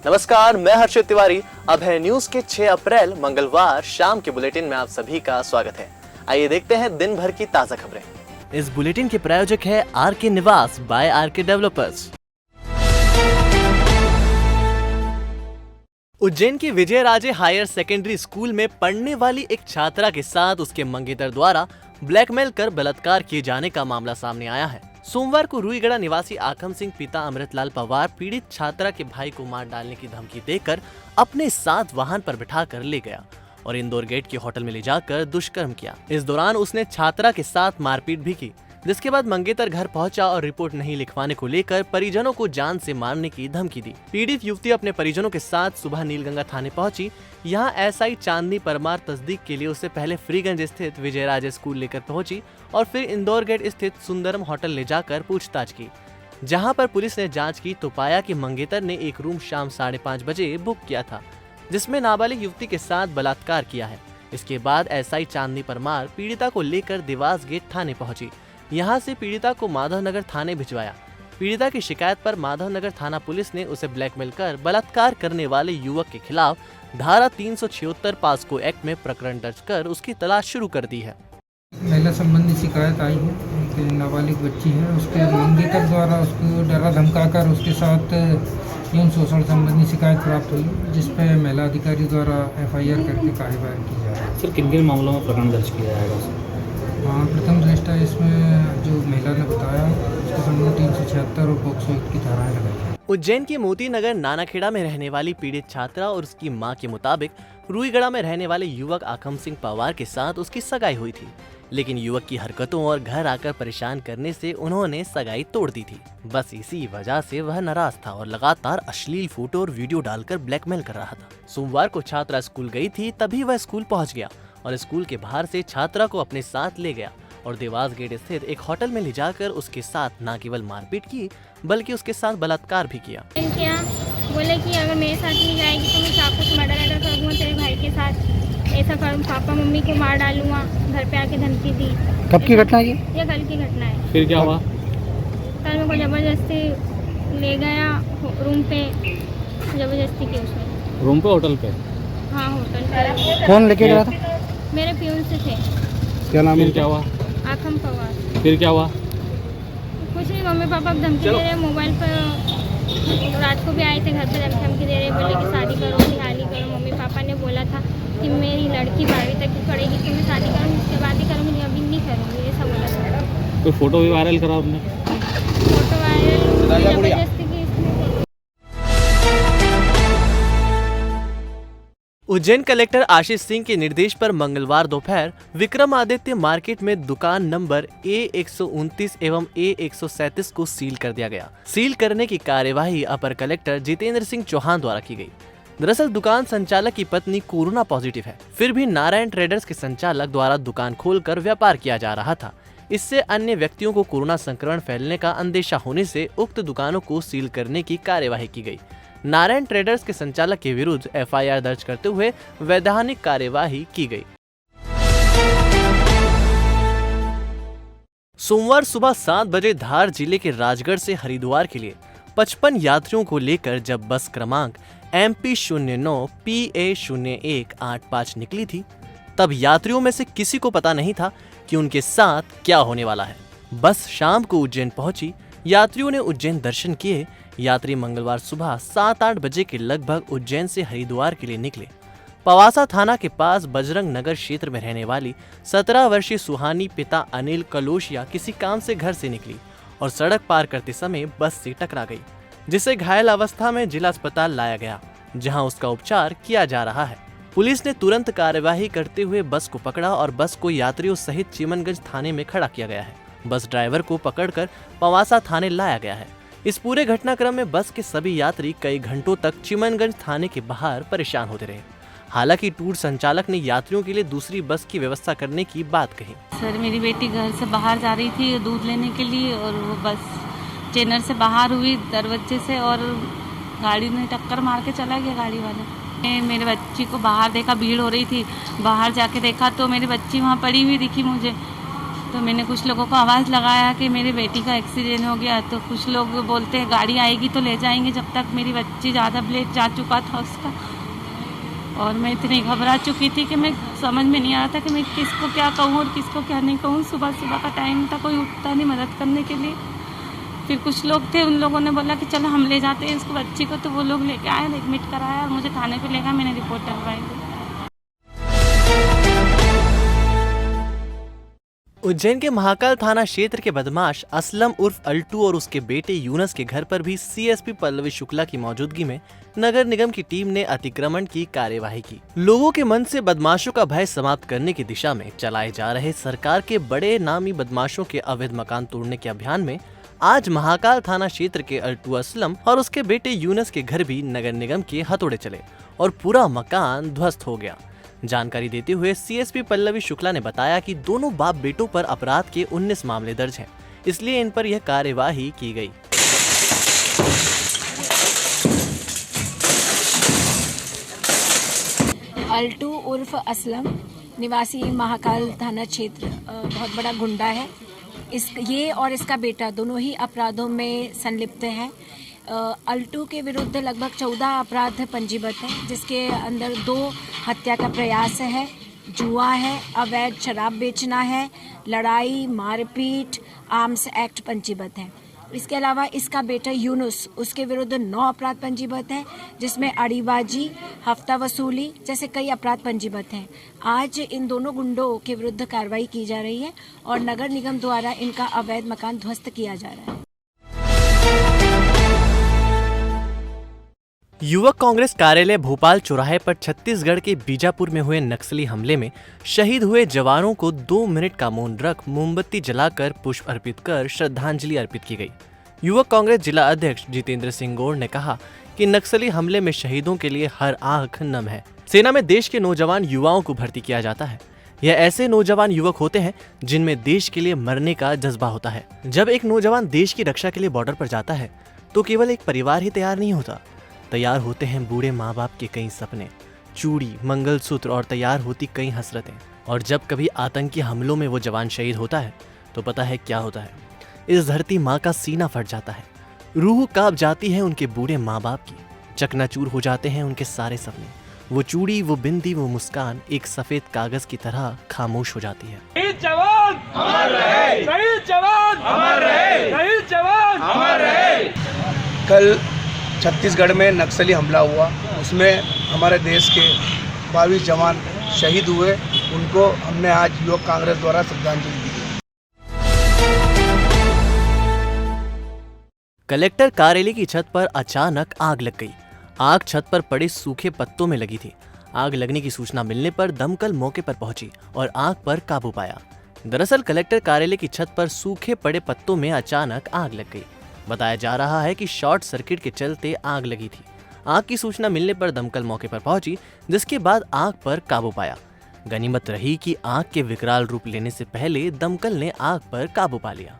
नमस्कार, मैं हर्षित तिवारी। अब है न्यूज के 6 अप्रैल मंगलवार शाम के बुलेटिन में आप सभी का स्वागत है। आइए देखते हैं दिन भर की ताजा खबरें। इस बुलेटिन के प्रायोजक है आरके निवास बाय आरके डेवलपर्स। उज्जैन के विजयराजे हायर सेकेंडरी स्कूल में पढ़ने वाली एक छात्रा के साथ उसके मंगेतर द्वारा ब्लैकमेल कर बलात्कार किए जाने का मामला सामने आया है। सोमवार को रुईगढ़ा निवासी आखम सिंह पिता अमृतलाल पवार पीड़ित छात्रा के भाई को मार डालने की धमकी देकर अपने साथ वाहन पर बिठाकर ले गया और इंदौर गेट के होटल में ले जाकर दुष्कर्म किया। इस दौरान उसने छात्रा के साथ मारपीट भी की, जिसके बाद मंगेतर घर पहुंचा और रिपोर्ट नहीं लिखवाने को लेकर परिजनों को जान से मारने की धमकी दी। पीड़ित युवती अपने परिजनों के साथ सुबह नीलगंगा थाने पहुंची। यहां एसआई चांदनी परमार तस्दीक के लिए उसे पहले फ्रीगंज स्थित विजयराजे स्कूल लेकर पहुंची और फिर इंदौर गेट स्थित सुंदरम होटल ले जाकर पूछताछ की। जहां पर पुलिस ने जांच की तो पाया कि मंगेतर ने एक रूम शाम 5:30 बजे बुक किया था, जिसमें नाबालिग युवती के साथ बलात्कार किया है। इसके बाद एसआई चांदनी परमार पीड़िता को लेकर देवास गेट थाने पहुंची। यहां से पीड़िता को माधवनगर थाने भिजवाया। पीड़िता की शिकायत पर माधवनगर थाना पुलिस ने उसे ब्लैकमेल कर बलात्कार करने वाले युवक के खिलाफ धारा 376 पास्को एक्ट में प्रकरण दर्ज कर उसकी तलाश शुरू कर दी है। महिला संबंधी शिकायत आई है कि नाबालिग बच्ची है, उसके मंगेतर द्वारा उसको डरा धमकाकर उसके साथ यौन शोषण संबंधी शिकायत प्राप्त हुई, जिस पर महिला अधिकारी द्वारा एफआईआर करके कार्यवाही की जा रही है। सर, किन किन मामलों में प्रकरण दर्ज किया जाएगा? हाँ, प्रथम दृष्टया इसमें जो महिला ने बताया उसके संबंध 376 और पॉक्सो एक्ट की धाराएं लगाई। उज्जैन के मोती नगर नानाखेड़ा में रहने वाली पीड़ित छात्रा और उसकी मां के मुताबिक रुईगढ़ा में रहने वाले युवक आखम सिंह पवार के साथ उसकी सगाई हुई थी, लेकिन युवक की हरकतों और घर आकर परेशान करने से उन्होंने सगाई तोड़ दी थी। बस इसी वजह से वह नाराज था और लगातार अश्लील फोटो और वीडियो डालकर ब्लैकमेल कर रहा था। सोमवार को छात्रा स्कूल गई थी, तभी वह स्कूल पहुंच गया और स्कूल के बाहर से छात्रा को अपने साथ ले गया और देवास गेट स्थित एक होटल में ले जाकर उसके साथ न केवल मारपीट की बल्कि उसके साथ बलात्कार भी किया। बोले कि अगर मेरे साथ नहीं जाएगी तो मैं चाकू से मर्डर करूँगा तेरे भाई के साथ, ऐसा करूँ, पापा मम्मी को मार डालूंगा, घर पे आके धमकी दी। कब की घटना है ये कल की घटना है। फिर क्या हुआ? कल मेरे को जबरदस्ती ले गया रूम पे, जबरदस्ती की उसने। रूम पे, होटल पे? हाँ, होटल पे। कौन लेके गया था? मेरे प्यून से थे। क्या नाम है? क्या हुआ? आखम पवार। फिर क्या हुआ? कुछ नहीं, मम्मी पापा धमकी दे रहे, मोबाइल पर रात को भी आए थे घर पे, धमकी दे रहे, बोले कि शादी करो, निहाली करो। मम्मी पापा ने बोला था कि मेरी लड़की 12वीं तक की पढ़ेगी तो मैं शादी करूँगी, उसके बाद ही करूँगी, अभी नहीं करूँगी, ऐसा बोला था। कोई फोटो भी वायरल करा आपने? फोटो वायरल जबरदस्ती की इसने। उज्जैन कलेक्टर आशीष सिंह के निर्देश पर मंगलवार दोपहर विक्रमादित्य मार्केट में दुकान नंबर A129 एवं A137 को सील कर दिया गया। सील करने की कार्यवाही अपर कलेक्टर जितेंद्र सिंह चौहान द्वारा की गई। दरअसल दुकान संचालक की पत्नी कोरोना पॉजिटिव है, फिर भी नारायण ट्रेडर्स के संचालक द्वारा दुकान खोलकर व्यापार किया जा रहा था। इससे अन्य व्यक्तियों को कोरोना संक्रमण फैलने का अंदेशा होने से उक्त दुकानों को सील करने की कार्यवाही की गई। नारायण ट्रेडर्स के संचालक के विरुद्ध एफआईआर दर्ज करते हुए वैधानिक कार्यवाही की गई। सोमवार सुबह 7 बजे धार जिले के राजगढ़ से हरिद्वार के लिए 55 यात्रियों को लेकर जब बस क्रमांक MP09 PA0185 निकली थी, तब यात्रियों में से किसी को पता नहीं था कि उनके साथ क्या होने वाला है। बस शाम को उज्जैन पहुंची। यात्रियों ने उज्जैन दर्शन किए। यात्री मंगलवार सुबह 7-8 बजे के लगभग उज्जैन से हरिद्वार के लिए निकले। पवासा थाना के पास बजरंग नगर क्षेत्र में रहने वाली 17 वर्षीय सुहानी पिता अनिल कलोशिया किसी काम से घर से निकली और सड़क पार करते समय बस से टकरा गई, जिसे घायल अवस्था में जिला अस्पताल लाया गया, जहां उसका उपचार किया जा रहा है। पुलिस ने तुरंत कार्यवाही करते हुए बस को पकड़ा और बस को यात्रियों सहित चिमनगंज थाने में खड़ा किया गया है। बस ड्राइवर को पकड़कर पवासा थाने लाया गया है। इस पूरे घटनाक्रम में बस के सभी यात्री कई घंटों तक चिमनगंज थाने के बाहर परेशान होते रहे। हालांकि टूर संचालक ने यात्रियों के लिए दूसरी बस की व्यवस्था करने की बात कही। सर, मेरी बेटी घर से बाहर जा रही थी दूध लेने के लिए और वो बस चैनल से बाहर हुई दरवाजे से और गाड़ी ने टक्कर मार के चला गया गाड़ी वाला। मेरे बच्ची को बाहर देखा, भीड़ हो रही थी, बाहर जाके देखा तो मेरी बच्ची वहाँ पड़ी हुई दिखी मुझे। तो मैंने कुछ लोगों को आवाज़ लगाया कि मेरी बेटी का एक्सीडेंट हो गया। तो कुछ लोग बोलते हैं गाड़ी आएगी तो ले जाएंगे, जब तक मेरी बच्ची ज़्यादा ब्लड जा चुका था उसका। और मैं इतनी घबरा चुकी थी कि मैं समझ में नहीं आ रहा था कि मैं किसको क्या कहूँ और किसको क्या नहीं कहूँ। सुबह सुबह का टाइम था, कोई उठता नहीं मदद करने के लिए। फिर कुछ लोग थे, उन लोगों ने बोला कि चलो हम ले जाते हैं इसको बच्ची को। तो वो लोग लेके आए, एडमिट कराया और मुझे थाने पे ले गया। मैंने रिपोर्ट डलवाई थी। उज्जैन के महाकाल थाना क्षेत्र के बदमाश असलम उर्फ अल्टू और उसके बेटे यूनस के घर पर भी सीएसपी पल्लवी शुक्ला की मौजूदगी में नगर निगम की टीम ने अतिक्रमण की कार्यवाही की। लोगों के मन से बदमाशों का भय समाप्त करने की दिशा में चलाए जा रहे सरकार के बड़े नामी बदमाशों के अवैध मकान तोड़ने के अभियान में आज महाकाल थाना क्षेत्र के अल्टू असलम और उसके बेटे यूनस के घर भी नगर निगम के हथौड़े चले और पूरा मकान ध्वस्त हो गया। जानकारी देते हुए सीएसपी पल्लवी शुक्ला ने बताया कि दोनों बाप बेटों पर अपराध के 19 मामले दर्ज हैं, इसलिए इन पर यह कार्यवाही की गई। अल्टू उर्फ असलम निवासी महाकाल थाना क्षेत्र बहुत बड़ा गुंडा है। ये और इसका बेटा दोनों ही अपराधों में संलिप्त हैं। अल्टू के विरुद्ध लगभग 14 अपराध पंजीबद्ध हैं, जिसके अंदर 2 हत्या का प्रयास है, जुआ है, अवैध शराब बेचना है, लड़ाई मारपीट, आर्म्स एक्ट पंजीबद्ध है। इसके अलावा इसका बेटा यूनुस, उसके विरुद्ध 9 अपराध पंजीबद्ध हैं, जिसमें अड़ीबाजी, हफ्ता वसूली जैसे कई अपराध पंजीबद्ध हैं। आज इन दोनों गुंडों के विरुद्ध कार्रवाई की जा रही है और नगर निगम द्वारा इनका अवैध मकान ध्वस्त किया जा रहा है। युवक कांग्रेस कार्यालय भोपाल चौराहे पर छत्तीसगढ़ के बीजापुर में हुए नक्सली हमले में शहीद हुए जवानों को 2 मिनट का मौन रख मोमबत्ती जलाकर पुष्प अर्पित कर श्रद्धांजलि अर्पित की गई। युवक कांग्रेस जिला अध्यक्ष जितेंद्र सिंह गौड़ ने कहा कि नक्सली हमले में शहीदों के लिए हर आंख नम है। सेना में देश के नौजवान युवाओं को भर्ती किया जाता है। यह ऐसे नौजवान युवक होते हैं जिनमें देश के लिए मरने का जज्बा होता है। जब एक नौजवान देश की रक्षा के लिए बॉर्डर पर जाता है तो केवल एक परिवार ही तैयार नहीं होता, तैयार होते हैं बूढ़े माँ बाप के कई सपने, चूड़ी, मंगलसूत्र और तैयार होती कई हसरतें। और जब कभी आतंकी हमलों में वो जवान शहीद होता है तो पता है क्या होता है। इस धरती माँ का सीना फट जाता है, रूह कांप जाती है उनके बूढ़े माँ बाप की, चकनाचूर हो जाते हैं उनके सारे सपने। वो चूड़ी, वो बिंदी, वो मुस्कान एक सफेद कागज की तरह खामोश हो जाती है। शहीद जवान अमर रहे, शहीद जवान अमर रहे, शहीद जवान अमर रहे। कल छत्तीसगढ़ में नक्सली हमला हुआ, उसमें हमारे देश के 22 जवान शहीद हुए। उनको हमने आज युवक कांग्रेस द्वारा श्रद्धांजलि दी। कलेक्टर कार्यालय की छत पर अचानक आग लग गई। आग छत पर पड़े सूखे पत्तों में लगी थी। आग लगने की सूचना मिलने पर दमकल मौके पर पहुंची और आग पर काबू पाया। दरअसल कलेक्टर कार्यालय की छत पर सूखे पड़े पत्तों में अचानक आग लग गई। बताया जा रहा है कि शॉर्ट सर्किट के चलते आग लगी थी। आग की सूचना मिलने पर दमकल मौके पर पहुंची, जिसके बाद आग पर काबू पाया। गनीमत रही कि आग के विकराल रूप लेने से पहले दमकल ने आग पर काबू पा लिया।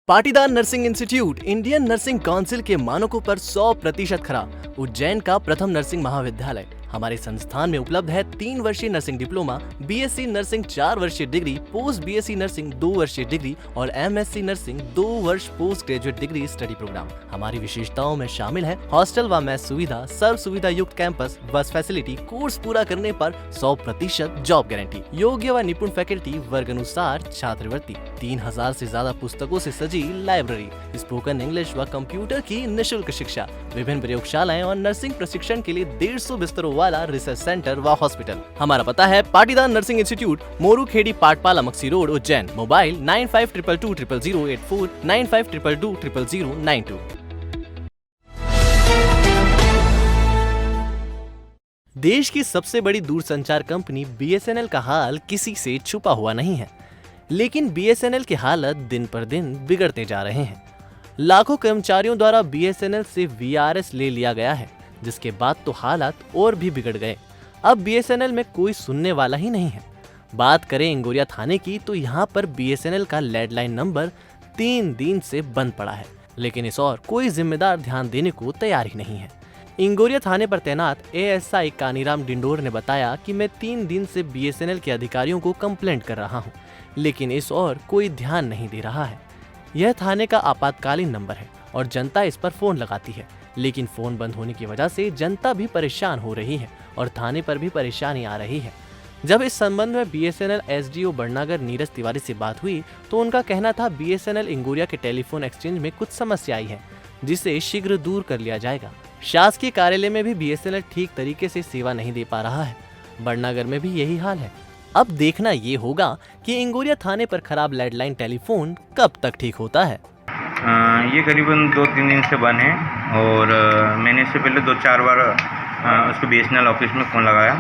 Patidar nursing institute Indian nursing council के मानकों पर 100% खरा। उज्जैन का प्रथम नर्सिंग महाविद्यालय हमारे संस्थान में उपलब्ध है 3 वर्षीय नर्सिंग डिप्लोमा, बीएससी नर्सिंग 4 वर्षीय डिग्री, पोस्ट बीएससी नर्सिंग 2 वर्षीय डिग्री और एमएससी नर्सिंग 2 वर्ष post graduate degree study programme. हमारी विशेषताओं में शामिल है हॉस्टल व मेस सुविधा, सर्व सुविधा युक्त कैंपस, बस फैसिलिटी, कोर्स पूरा करने पर 100% जॉब गारंटी, योग्य व निपुण फैकल्टी, वर्ग अनुसार छात्रवृत्ति, 3000 से ज्यादा पुस्तकों से सजी लाइब्रेरी, स्पोकन इंग्लिश व कंप्यूटर की निःशुल्क शिक्षा, विभिन्न प्रयोगशालाएं और नर्सिंग प्रशिक्षण के लिए 150 बिस्तरों वाला रिसर्च सेंटर व हॉस्पिटल। हमारा पता है Patidar nursing institute, Moru Khedi, Patpala, Maksi road, Ujjain. Mobile 9522000084, 9522000092। देश की सबसे बड़ी दूरसंचार कंपनी बीएसएनएल का हाल किसी से छुपा हुआ नहीं है, लेकिन बीएसएनएल की हालत दिन पर दिन बिगड़ते जा रहे हैं। लाखों कर्मचारियों द्वारा बीएसएनएल से वीआरएस ले लिया गया है, जिसके बाद तो हालात और भी बिगड़ गए। अब BSNL में कोई सुनने वाला ही नहीं है। बात करें इंगोरिया थाने की तो यहाँ पर BSNL का लैंडलाइन नंबर 3 दिन से बंद पड़ा है, लेकिन इस और कोई जिम्मेदार ध्यान देने को तैयार ही नहीं है। इंगोरिया थाने पर तैनात ASI कानीराम डिंडोर ने बताया कि मैं 3 दिन से BSNL के अधिकारियों को कंप्लेंट कर रहा हूं, लेकिन इस और कोई ध्यान नहीं दे रहा है। यह थाने का आपातकालीन नंबर है और जनता इस पर फोन लगाती है, लेकिन फोन बंद होने की वजह से जनता भी परेशान हो रही है और थाने पर भी परेशानी आ रही है। जब इस संबंध में BSNL SDO बड़नागर नीरज तिवारी से बात हुई तो उनका कहना था BSNL इंगोरिया के टेलीफोन एक्सचेंज में कुछ समस्या आई है, जिसे शीघ्र दूर कर लिया जाएगा। शासकीय कार्यालय में भी BSNL ठीक तरीके से सेवा नहीं दे पा रहा है। बड़नागर में भी यही हाल है। अब देखना ये होगा कि इंगोरिया थाने पर खराब लैंडलाइन टेलीफोन कब तक ठीक होता है। ये करीबन 2-3 दिन से बंद है और मैंने इससे पहले 2-4 बार उसको BSNL ऑफिस में फ़ोन लगाया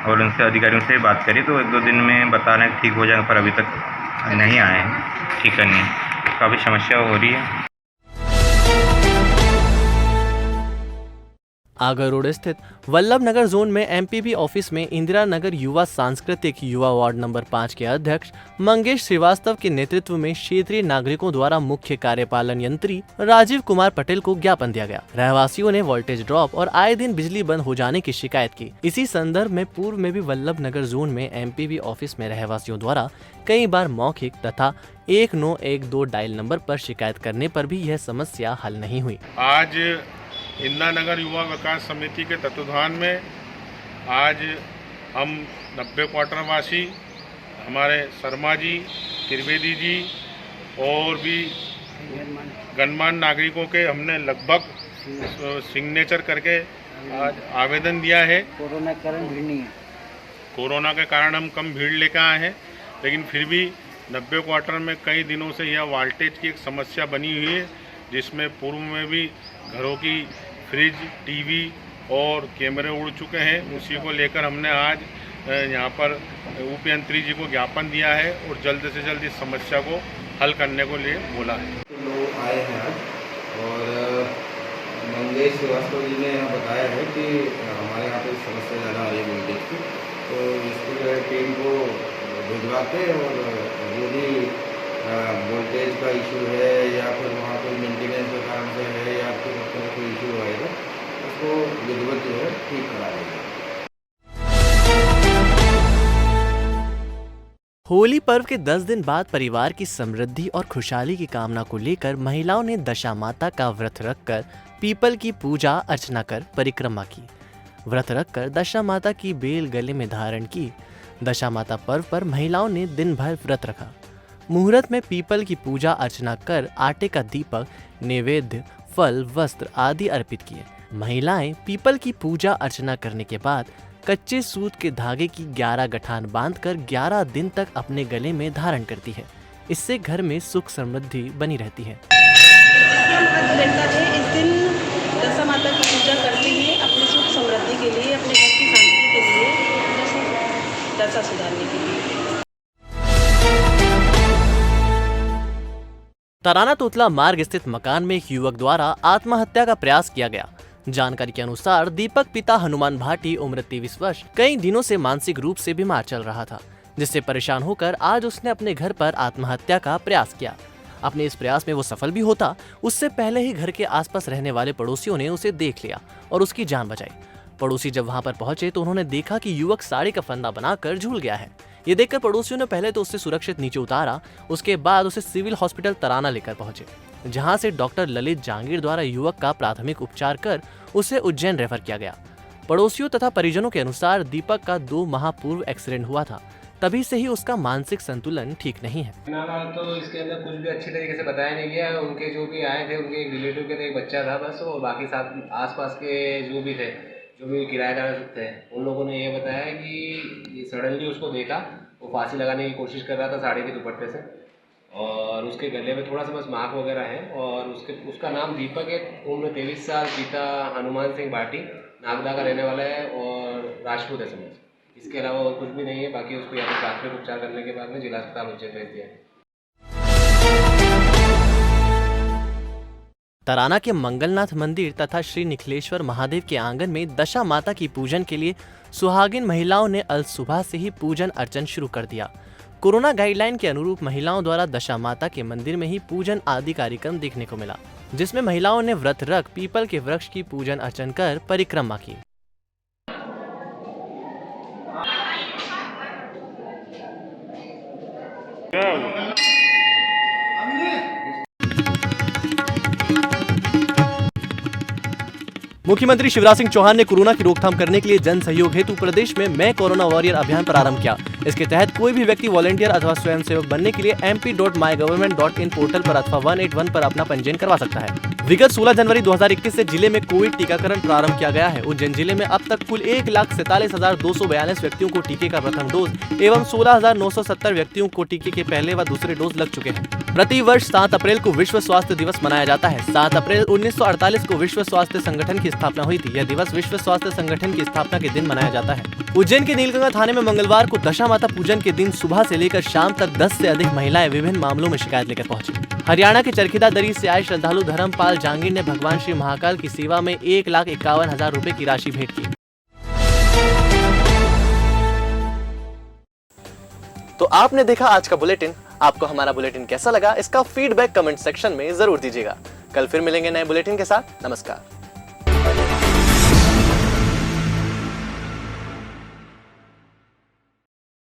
और उनसे अधिकारियों से बात करी तो 1-2 दिन में बता रहे हैं ठीक हो जाएगा, पर अभी तक नहीं आए हैं ठीक करने। काफ़ी समस्या हो रही है। आगर रोड स्थित वल्लभ नगर जोन में MPB ऑफिस में इंदिरा नगर युवा सांस्कृतिक युवा वार्ड नंबर 5 के अध्यक्ष मंगेश श्रीवास्तव के नेतृत्व में क्षेत्रीय नागरिकों द्वारा मुख्य कार्यपालन यंत्री राजीव कुमार पटेल को ज्ञापन दिया गया। रहवासियों ने वोल्टेज ड्रॉप और आए दिन बिजली बंद हो जाने की शिकायत की। इसी संदर्भ में पूर्व में भी वल्लभ नगर जोन में MPB ऑफिस में रहवासियों द्वारा कई बार मौखिक तथा 1912 डायल नंबर पर शिकायत करने पर भी यह समस्या हल नहीं हुई। आज इंदिरा नगर युवा विकास समिति के तत्वाधान में आज हम 90 क्वार्टर वासी, हमारे शर्मा जी, त्रिवेदी जी और भी गणमान्य नागरिकों के हमने लगभग सिग्नेचर करके आज आवेदन दिया है। कोरोना के कारण भीड़ नहीं है, कोरोना के कारण हम कम भीड़ लेकर आए हैं, लेकिन फिर भी 90 क्वार्टर में कई दिनों से यह वोल्टेज की एक समस्या बनी हुई है, जिसमें पूर्व में भी घरों की फ्रिज, टीवी और कैमरे उड़ चुके हैं। उसी को लेकर हमने आज यहाँ पर उप यंत्री जी को ज्ञापन दिया है और जल्द से जल्द इस समस्या को हल करने को लिए बोला है। तो लोग आए हैं आज और मंगेश श्रीवास्तव जी ने यहाँ बताया है कि हमारे यहाँ पे समस्या ज़्यादा आ रही है वोल्टेज की, तो इसको जो है टीम को भिजवाते और जो भी वोल्टेज का इशू है या फिर वहाँ कोई मेंटेनेंस के कारण से है या फिर कोई इशू आएगा उसको विधिवत जो है ठीक करा देगा। होली पर्व के 10 दिन बाद परिवार की समृद्धि और खुशहाली की कामना को लेकर महिलाओं ने दशा माता का व्रत रखकर पीपल की पूजा अर्चना कर परिक्रमा की। व्रत रखकर दशा माता की बेल गले में धारण की। दशा माता पर्व पर महिलाओं ने दिन भर व्रत रखा। मुहूर्त में पीपल की पूजा अर्चना कर आटे का दीपक, नैवेद्य, फल, वस्त्र आदि अर्पित किए। महिलाएं पीपल की पूजा अर्चना करने के बाद कच्चे सूत के धागे की 11 गठान बांधकर 11 दिन तक अपने गले में धारण करती है। इससे घर में सुख समृद्धि बनी रहती है। इस दिन दशा माता की पूजा करते हैं अपनी सुख समृद्धि के लिए, अपने घर की शांति के लिए, दशा सुधारने के लिए। तराना तोतला मार्ग स्थित मकान में एक युवक द्वारा आत्महत्या का प्रयास किया गया। जानकारी के अनुसार दीपक पिता हनुमान भाटी उम्र 23 वर्ष कई दिनों से मानसिक रूप से बीमार चल रहा था, जिससे परेशान होकर आज उसने अपने घर पर आत्महत्या का प्रयास किया। अपने इस प्रयास में वो सफल भी होता, उससे पहले ही घर के आसपास रहने वाले पड़ोसियों ने उसे देख लिया और उसकी जान बचाई। पड़ोसी जब वहां पर पहुंचे तो उन्होंने देखा कि युवक साड़ी का फंदा बनाकर झूल गया है। ये देखकर पड़ोसियों ने पहले तो उसे सुरक्षित नीचे उतारा, उसके बाद उसे सिविल हॉस्पिटल तराना लेकर पहुंचे, जहां से डॉक्टर ललित जहांगीर द्वारा युवक का प्राथमिक उपचार कर उसे उज्जैन रेफर किया गया। पड़ोसियों तथा परिजनों के अनुसार दीपक का 2 माह पूर्व एक्सीडेंट हुआ था, तभी से ही उसका मानसिक संतुलन ठीक नहीं है। तो इसके अंदर कुछ भी अच्छी तरीके से बताया नहीं गया। उनके जो भी आए थे, उनके एक रिलेटिव के थे, एक बच्चा था बस, और बाकी साथ आसपास के जो भी थे, जो भी किराएदार थे, उन लोगों ने ये बताया कि सडनली उसको देखा, वो फांसी लगाने की कोशिश कर रहा था साड़ी के दुपट्टे से, और उसके गले में थोड़ा सा बस मार्क वगैरह है, और उसका नाम दीपक है, उम्र 23 साल, पिता हनुमान सिंह भाटी, नागदा का रहने वाला है और राजपूत है समझ। इसके अलावा और कुछ भी नहीं है। बाकी उसको यहाँ पर प्राथमिक उपचार करने के बाद में जिला अस्पताल उज्जैन भेज दिया है। तराना के मंगलनाथ मंदिर तथा श्री निखिलेश्वर महादेव के आंगन में दशा माता की पूजन के लिए सुहागिन महिलाओं ने अल सुबह से ही पूजन अर्चन शुरू कर दिया। कोरोना गाइडलाइन के अनुरूप महिलाओं द्वारा दशा माता के मंदिर में ही पूजन आदि कार्यक्रम देखने को मिला, जिसमें महिलाओं ने व्रत रख पीपल के वृक्ष की पूजन अर्चन कर परिक्रमा की। मुख्यमंत्री शिवराज सिंह चौहान ने कोरोना की रोकथाम करने के लिए जन सहयोग हेतु प्रदेश में मैं कोरोना वॉरियर अभियान प्रारंभ किया। इसके तहत कोई भी व्यक्ति वॉलंटियर अथवा स्वयंसेवक बनने के लिए mp.mygovernment.in पोर्टल पर अथवा 181 पर अपना पंजीयन करवा सकता है। विगत 16 जनवरी 2021 से जिले में कोविड टीकाकरण प्रारंभ किया गया है। उज्जैन जिले में अब तक कुल 1,47,242 व्यक्तियों को टीके का प्रथम डोज एवं 16,970 व्यक्तियों को टीके के पहले व दूसरे डोज लग चुके हैं। प्रति वर्ष 7 अप्रैल को विश्व स्वास्थ्य दिवस मनाया जाता है। 7 अप्रैल 1948 को विश्व स्वास्थ्य संगठन की स्थापना हुई थी। यह दिवस विश्व स्वास्थ्य संगठन की स्थापना के दिन मनाया जाता है। उज्जैन के नीलगंगा थाने में मंगलवार को दशा माता पूजन के दिन सुबह से लेकर शाम तक 10 से अधिक महिलाएं विभिन्न मामलों में शिकायत लेकर पहुंची। हरियाणा के चरखीदा दरी से आए श्रद्धालु धर्मपाल जहांगीर ने भगवान श्री महाकाल की सेवा में 1,51,000 रुपए की राशि भेंट की। तो आपने देखा आज का बुलेटिन। आपको हमारा बुलेटिन कैसा लगा, इसका फीडबैक कमेंट सेक्शन में जरूर दीजिएगा। कल फिर मिलेंगे नए बुलेटिन के साथ। नमस्कार।